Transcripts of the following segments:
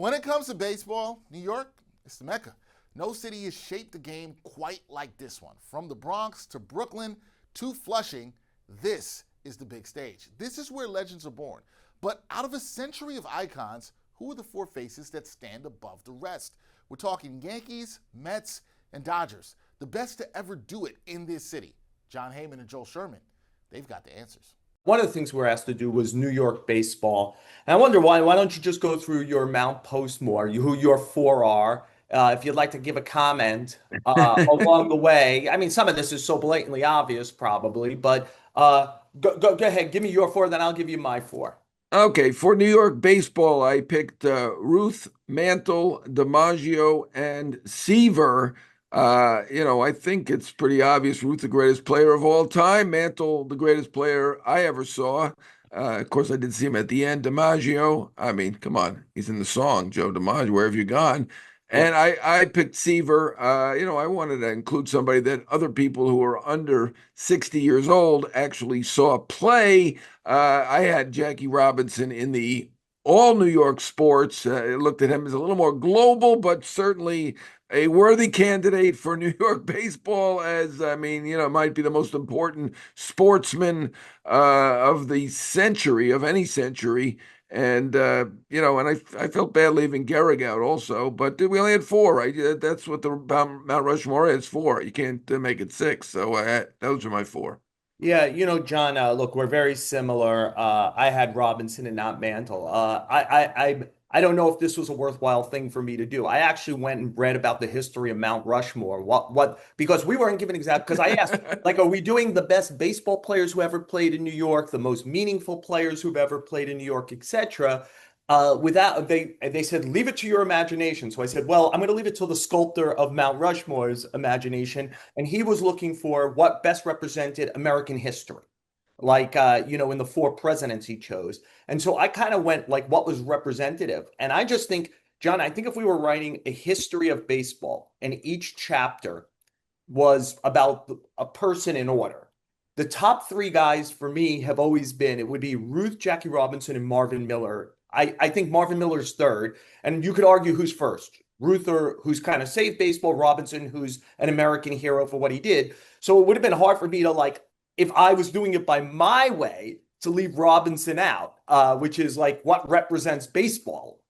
When it comes to baseball, New York is the Mecca. No city has shaped the game quite like this one. From the Bronx to Brooklyn to Flushing, this is the big stage. This is where legends are born. But out of a century of icons, who are the four faces that stand above the rest? We're talking Yankees, Mets, and Dodgers. The best to ever do it in this city. John Heyman and Joel Sherman, they've got the answers. One of the things we were asked to do was New York baseball. And I wonder why. Why don't you just go through your Mount Postmore, who your four are? If you'd like to give a comment along the way. I mean, some of this is so blatantly obvious, probably, but go ahead. Give me your four, then I'll give you my four. Okay, for New York baseball, I picked Ruth, Mantle, DiMaggio, and Seaver. I think it's pretty obvious. Ruth, the greatest player of all time. Mantle, the greatest player I ever saw. Of course, I did see him at the end. DiMaggio, I mean, come on. He's in the song, Joe DiMaggio, where have you gone? Yeah. And I picked Seaver. I wanted to include somebody that other people who are under 60 years old actually saw play. I had Jackie Robinson in the all New York sports. I looked at him as a little more global, but certainly a worthy candidate for New York baseball, as I mean, might be the most important sportsman of the century, of any century. And I felt bad leaving Gehrig out also, but we only had four, right? That's what the Mount Rushmore is for. You can't make it six. So those are my four. Yeah, John, look, we're very similar. I had Robinson and not Mantle. I don't know if this was a worthwhile thing for me to do. I actually went and read about the history of Mount Rushmore. Because we weren't given exact, because I asked, like, are we doing the best baseball players who ever played in New York, the most meaningful players who've ever played in New York, etc. Without they said leave it to your imagination. So I said, well, I'm going to leave it to the sculptor of Mount Rushmore's imagination, and he was looking for what best represented American history, like in the four presidents he chose. And so I kind of went like what was representative, and I just think, John, I think if we were writing a history of baseball and each chapter was about a person in order, the top three guys for me have always been, it would be Ruth, Jackie Robinson, and Marvin Miller. I think Marvin Miller's third, and you could argue who's first. Ruther, who's kind of saved baseball, Robinson, who's an American hero for what he did. So it would have been hard for me to, like, if I was doing it by my way, to leave Robinson out, which is like what represents baseball,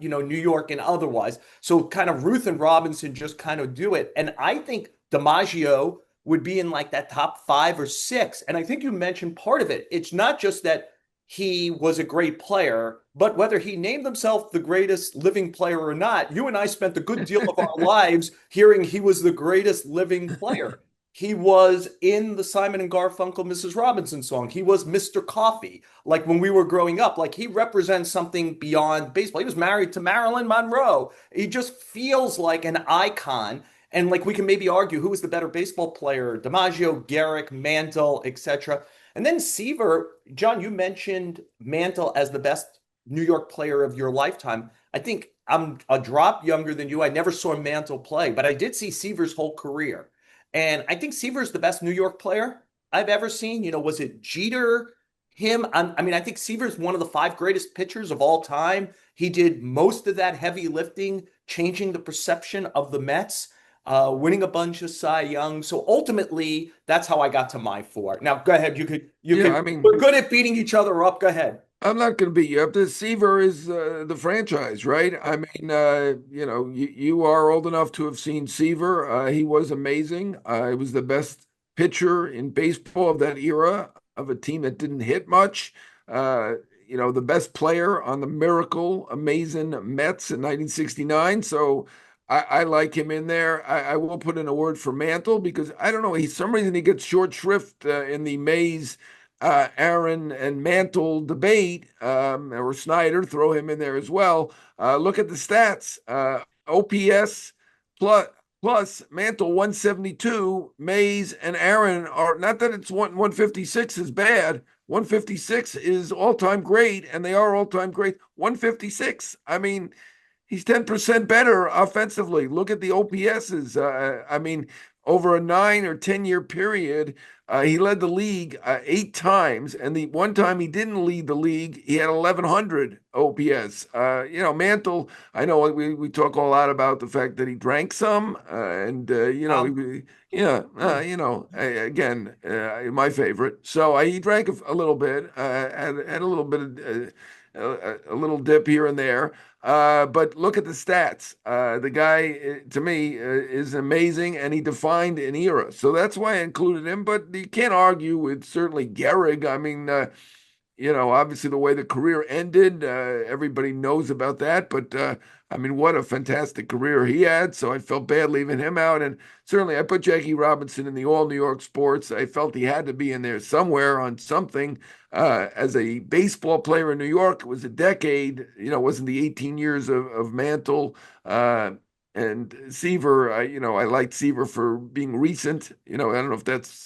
New York and otherwise. So kind of Ruth and Robinson just kind of do it. And I think DiMaggio would be in like that top 5 or 6. And I think you mentioned part of it. It's not just that he was a great player, but whether he named himself the greatest living player or not, you and I spent a good deal of our lives hearing he was the greatest living player. He was in the Simon and Garfunkel Mrs. Robinson song. He was Mr. Coffee. Like when we were growing up, like he represents something beyond baseball. He was married to Marilyn Monroe. He just feels like an icon. And like we can maybe argue who was the better baseball player, DiMaggio, Gehrig, Mantle, etc. And then Seaver, John, you mentioned Mantle as the best New York player of your lifetime. I think I'm a drop younger than you. I never saw Mantle play, but I did see Seaver's whole career. And I think Seaver's the best New York player I've ever seen. Was it Jeter, him? I think Seaver's one of the 5 greatest pitchers of all time. He did most of that heavy lifting, changing the perception of the Mets, winning a bunch of Cy Young. So ultimately, that's how I got to my 4. Now, go ahead. We're good at beating each other up. Go ahead. I'm not going to beat you up. The Seaver is the franchise, right? I mean, you are old enough to have seen Seaver. He was amazing. He was the best pitcher in baseball of that era of a team that didn't hit much. The best player on the miracle, amazing Mets in 1969. So I like him in there. I will put in a word for Mantle because I don't know. Some reason he gets short shrift in the Mays Aaron and Mantle debate, or Snyder, throw him in there as well. Look at the stats. OPS plus Mantle 172, Mays and Aaron are, not that it's 156 is bad. 156 is all-time great, and they are all-time great. 156. I mean, he's 10% better offensively. Look at the OPSs. over a 9 or 10 year period, he led the league 8 times, and the one time he didn't lead the league, he had 1100 OPS. Mantle. I know we talk a lot about the fact that he drank some, and yeah, again, my favorite. So he drank a little bit, had a little bit of a little dip here and there. But look at the stats. The guy, to me, is amazing, and he defined an era. So that's why I included him. But you can't argue with certainly Gehrig. I mean, obviously the way the career ended, everybody knows about that. But I mean, what a fantastic career he had. So I felt bad leaving him out. And certainly I put Jackie Robinson in the All New York Sports. I felt he had to be in there somewhere on something. As a baseball player in New York, it was a decade. It wasn't the 18 years of Mantle. And Seaver, I liked Seaver for being recent. I don't know if that's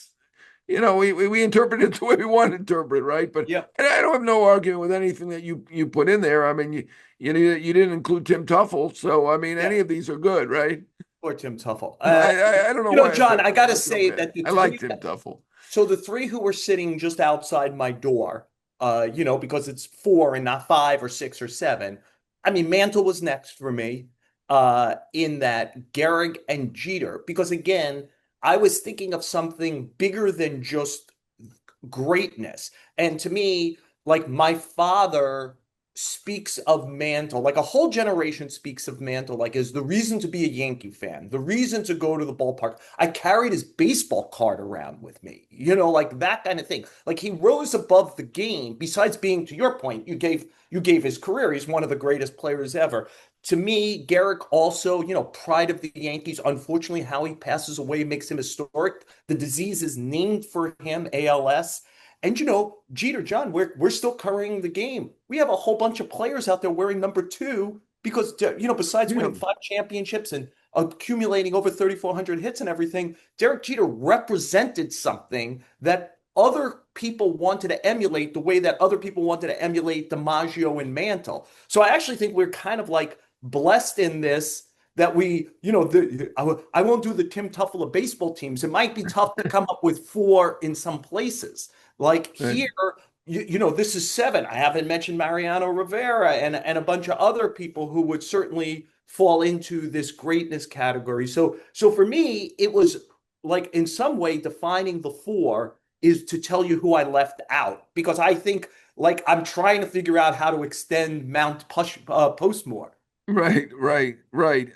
we interpret it the way we want to interpret it, right? But Yeah. I don't have no argument with anything that you put in there. I mean, you didn't include Tim Tuffle, so I mean, any of these are good, right? Or Tim Tuffle. I don't know why John, I got to I feel say bad. that I like Tim Tuffle. So the three who were sitting just outside my door, because it's 4 and not 5 or 6 or 7. I mean, Mantle was next for me, in that Gehrig and Jeter, because again, I was thinking of something bigger than just greatness. And to me, like my father speaks of Mantle, like a whole generation speaks of Mantle, like as the reason to be a Yankee fan, the reason to go to the ballpark. I carried his baseball card around with me, like that kind of thing. Like he rose above the game. Besides being, to your point, you gave his career. He's one of the greatest players ever. To me, Gehrig also, pride of the Yankees. Unfortunately, how he passes away makes him historic. The disease is named for him, ALS. And Jeter, John, we're still carrying the game. We have a whole bunch of players out there wearing number 2 because besides winning 5 championships and accumulating over 3,400 hits and everything, Derek Jeter represented something that other people wanted to emulate the way that other people wanted to emulate DiMaggio and Mantle. So I actually think we're kind of like blessed in this that I won't do the Tim Tuffle of baseball teams. It might be tough to come up with 4 in some places. Like here, this is 7. I haven't mentioned Mariano Rivera and a bunch of other people who would certainly fall into this greatness category. So for me, it was like in some way defining the 4 is to tell you who I left out, because I think like I'm trying to figure out how to extend Mount Postmore. Right.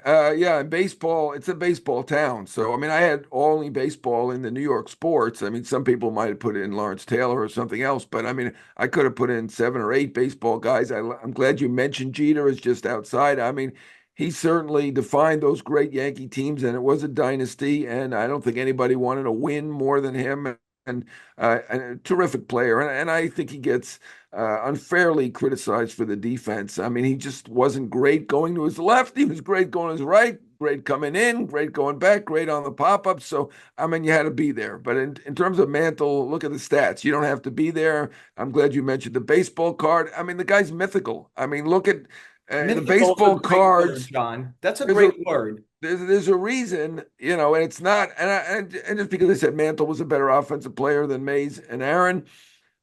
Yeah, in baseball, it's a baseball town. So, I mean, I had only baseball in the New York sports. I mean, some people might have put in Lawrence Taylor or something else, but I mean, I could have put in 7 or 8 baseball guys. I'm glad you mentioned Jeter as just outside. I mean, he certainly defined those great Yankee teams, and it was a dynasty. And I don't think anybody wanted to win more than him. And a terrific player. And I think he gets unfairly criticized for the defense. I mean, he just wasn't great going to his left. He was great going to his right, great coming in, great going back, great on the pop-up. So, I mean, you had to be there. But in terms of Mantle, look at the stats. You don't have to be there. I'm glad you mentioned the baseball card. I mean, the guy's mythical. I mean, look at the baseball cards. Word, John. That's a great word. There's a reason, and it's not, and just because I said Mantle was a better offensive player than Mays and Aaron,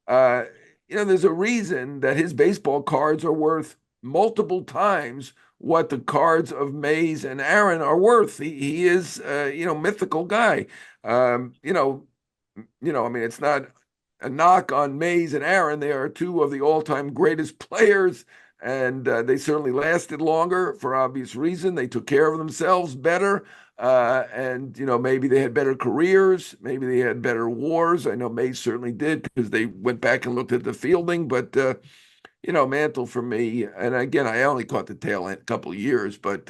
there's a reason that his baseball cards are worth multiple times what the cards of Mays and Aaron are worth. He is, mythical guy. I mean, it's not a knock on Mays and Aaron. They are 2 of the all-time greatest players. And they certainly lasted longer for obvious reason. They took care of themselves better. And maybe they had better careers. Maybe they had better wars. I know Mays certainly did because they went back and looked at the fielding. But, Mantle for me, and again, I only caught the tail end a couple of years, but,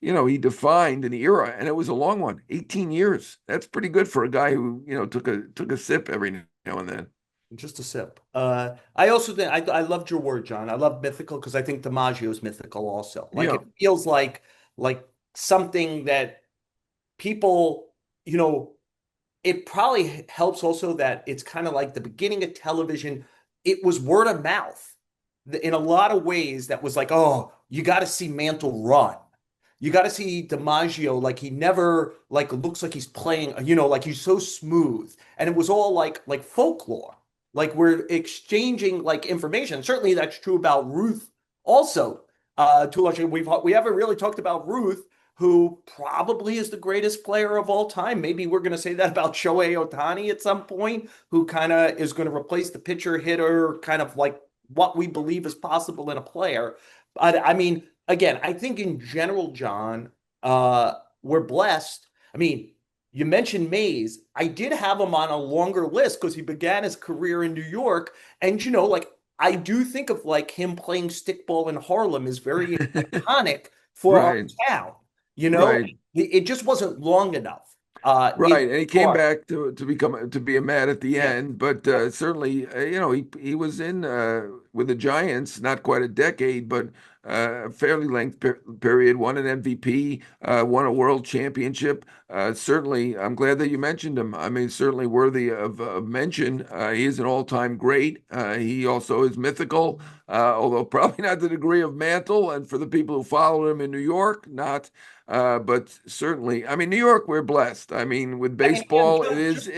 he defined an era, and it was a long one, 18 years. That's pretty good for a guy who, took a sip every now and then. Just a sip. I also think I loved your word, John. I love mythical because I think DiMaggio is mythical also. Like it feels like something that people, it probably helps also that it's kind of like the beginning of television. It was word of mouth in a lot of ways that was like, oh, you got to see Mantle run. You got to see DiMaggio, like he never like looks like he's playing, like he's so smooth. And it was all like folklore. Like we're exchanging like information. Certainly that's true about Ruth also. To a large extent, we haven't really talked about Ruth, who probably is the greatest player of all time. Maybe we're going to say that about Shohei Ohtani at some point, who kind of is going to replace the pitcher hitter, kind of like what we believe is possible in a player. But I mean, again, I think in general, John, we're blessed. I mean, you mentioned Mays. I did have him on a longer list because he began his career in New York. And, like, I do think of like him playing stickball in Harlem is very iconic for our Right, town. You know, right. it just wasn't long enough. In Right, and he New came York. back to be a man at the Yeah. end, but certainly, he was in with the Giants not quite a decade, but a fairly length period. Won an MVP, won a World Championship. Certainly, I'm glad that you mentioned him. I mean, certainly worthy of mention. He is an all-time great. He also is mythical, although probably not the degree of Mantle. And for the people who follow him in New York, not. But certainly, I mean, New York, we're blessed. I mean, with I mean, again, baseball, it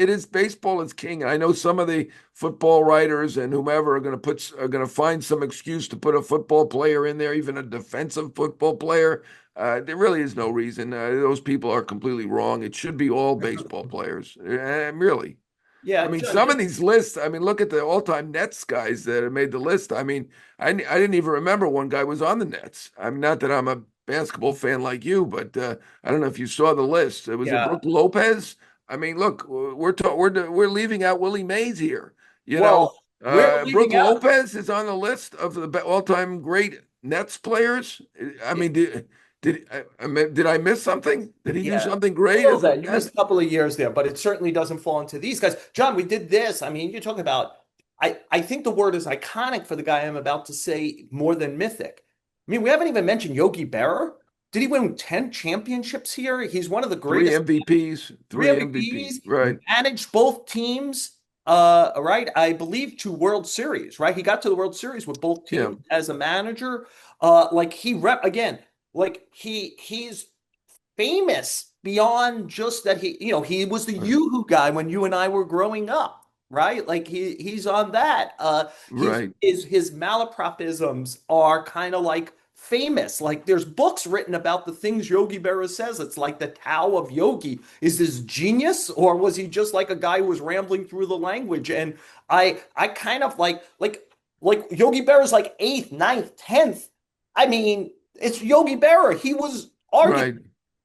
is baseball is king. And I know some of the football writers and whomever are going to find some excuse to put a football player in there, even a defensive football player. There really is no reason. Those people are completely wrong. It should be all baseball players. Really. I yeah, mean, John, some of these lists, I mean, look at the all-time Nets guys that have made the list. I mean, I didn't even remember one guy was on the Nets. I'm not that I'm a basketball fan like you, but I don't know if you saw the list. It was a yeah. Brook Lopez. I mean, look, we're leaving out Willie Mays here. You know, Well, we're Brook leaving out. Lopez is on the list of the all-time great Nets players. I mean, did I miss something? Did he do Yeah, something a great little as a bit. You missed Net? a couple of years there, but it certainly doesn't fall into these guys. John, we did this. I mean, you're talking about, I think the word is iconic for the guy I'm about to say more than mythic. I mean, we haven't even mentioned Yogi Berra. Did he win 10 championships here? He's one of the Three greatest. MVPs, Three three MVP, MVPs, right? managed both teams, right? I believe to World Series, right? He got to the World Series with both Yeah, teams as a manager. Like he rep again, like he's famous beyond just that he was the right, Yoo-hoo guy when you and I were growing up, right? Like he's on that. His right, his malapropisms are kind of like famous. Like there's books written about the things Yogi Berra says. It's like the Tao of Yogi. Is this genius or was he just like a guy who was rambling through the language? And I kind of like Yogi Berra's like eighth, ninth, tenth. I mean, it's Yogi Berra. He was arguably right,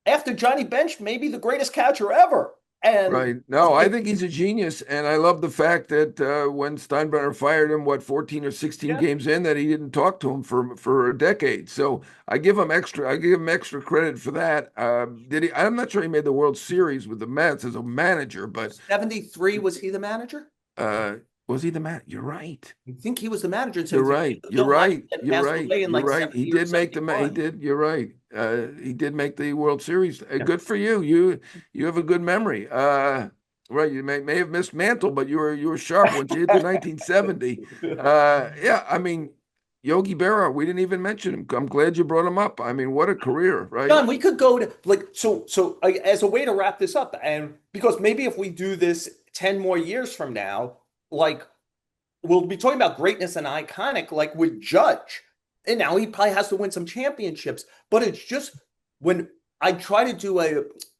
after Johnny Bench, maybe the greatest catcher ever. And right. No, I think he's a genius, and I love the fact that when Steinbrenner fired him, 14 or 16 yeah, games in, that he didn't talk to him for a decade. So I give him extra credit for that. Did he? I'm not sure he made the World Series with the Mets as a manager, but 73 was he the manager? uh, was he the man? You're right. I think he was the manager in You're 73. right. You're Bill Hyatt right. had You're passed right. away in You're like right. He 70 or did make he 71. did. You're right. He did make the World Series. Good for you. You have a good memory. Right. You may have missed Mantle, but you were sharp once you hit the 1970. Yeah. I mean, Yogi Berra. We didn't even mention him. I'm glad you brought him up. I mean, what a career, right? John, we could go to like as a way to wrap this up, and because maybe if we do this 10 more years from now, like we'll be talking about greatness and iconic, like with Judge. And now he probably has to win some championships. But it's just when I tried to do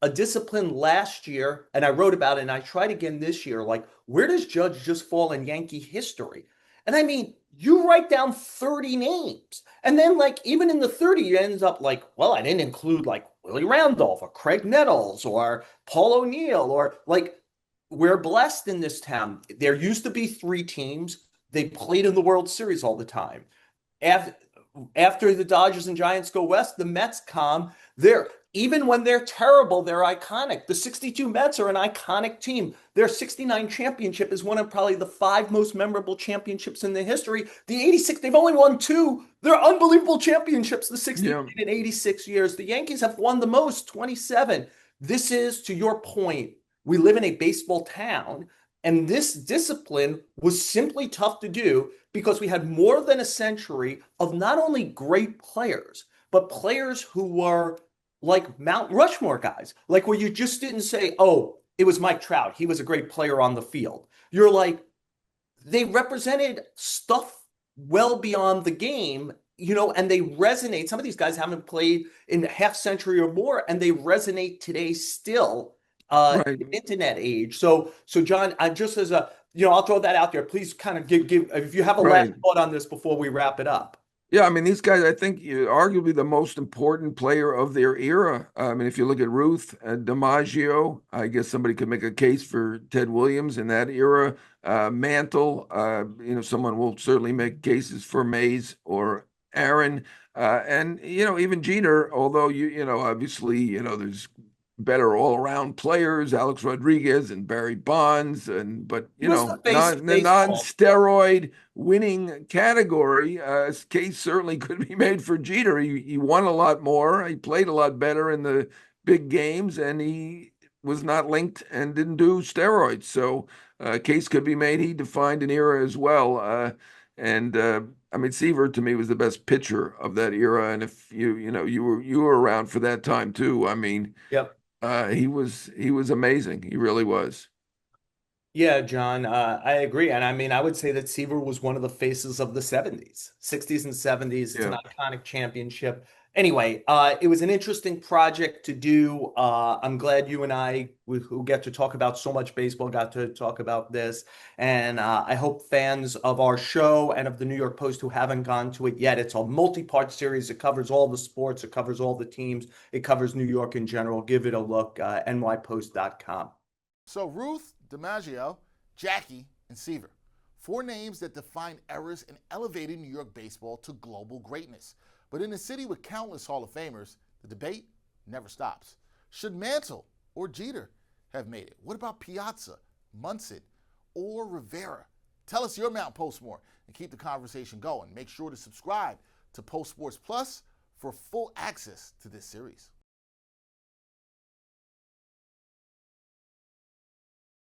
a discipline last year and I wrote about it, and I tried again this year, like where does Judge just fall in Yankee history? And I mean, you write down 30 names. And then, like, even in the 30, it ends up like, well, I didn't include like Willie Randolph or Craig Nettles or Paul O'Neill or like we're blessed in this town. There used to be three teams. They played in the World Series all the time. After, after the Dodgers and Giants go west, the Mets come. They're even when they're terrible, they're iconic. The 62 Mets are an iconic team. Their 69 championship is one of probably the five most memorable championships in the history. The 86, they've only won two. They're unbelievable championships, the 69 Yeah. and 86 years. The Yankees have won the most, 27. This is, to your point, we live in a baseball town, and this discipline was simply tough to do because we had more than a century of not only great players, but players who were like Mount Rushmore guys, like where you just didn't say, oh, it was Mike Trout. He was a great player on the field. You're like, they represented stuff well beyond the game, and they resonate. Some of these guys haven't played in a half century or more, and they resonate today still, Right. in the internet age. So John, just as a, I'll throw that out there. Please kind of give if you have a last Right. thought on this before we wrap it up. Yeah, I mean, these guys, I think, arguably the most important player of their era. I mean, if you look at Ruth and DiMaggio, I guess somebody could make a case for Ted Williams in that era. Mantle, someone will certainly make cases for Mays or Aaron. And, even Jeter, although, obviously, there's better all-around players, Alex Rodriguez and Barry Bonds, but He was the face of the baseball. non-steroid winning category, case certainly could be made for Jeter. He won a lot more, he played a lot better in the big games, and he was not linked and didn't do steroids. So case could be made. He defined an era as well. And I mean, Seaver to me was the best pitcher of that era. And if you were around for that time too. I mean, Yep. he was amazing. He really was. Yeah, John, I agree. And I mean, I would say that Seaver was one of the faces of the 70s, 60s and 70s. It's an Yeah. iconic championship. Anyway, it was an interesting project to do. I'm glad you and I, who get to talk about so much baseball, got to talk about this. And I hope fans of our show and of the New York Post who haven't gone to it yet, it's a multi-part series. It covers all the sports. It covers all the teams. It covers New York in general. Give it a look, nypost.com. So Ruth, DiMaggio, Jackie, and Seaver. 4 names that defined eras and elevated New York baseball to global greatness. But in a city with countless Hall of Famers, the debate never stops. Should Mantle or Jeter have made it? What about Piazza, Munson, or Rivera? Tell us your Mount Postmore and keep the conversation going. Make sure to subscribe to Post Sports Plus for full access to this series.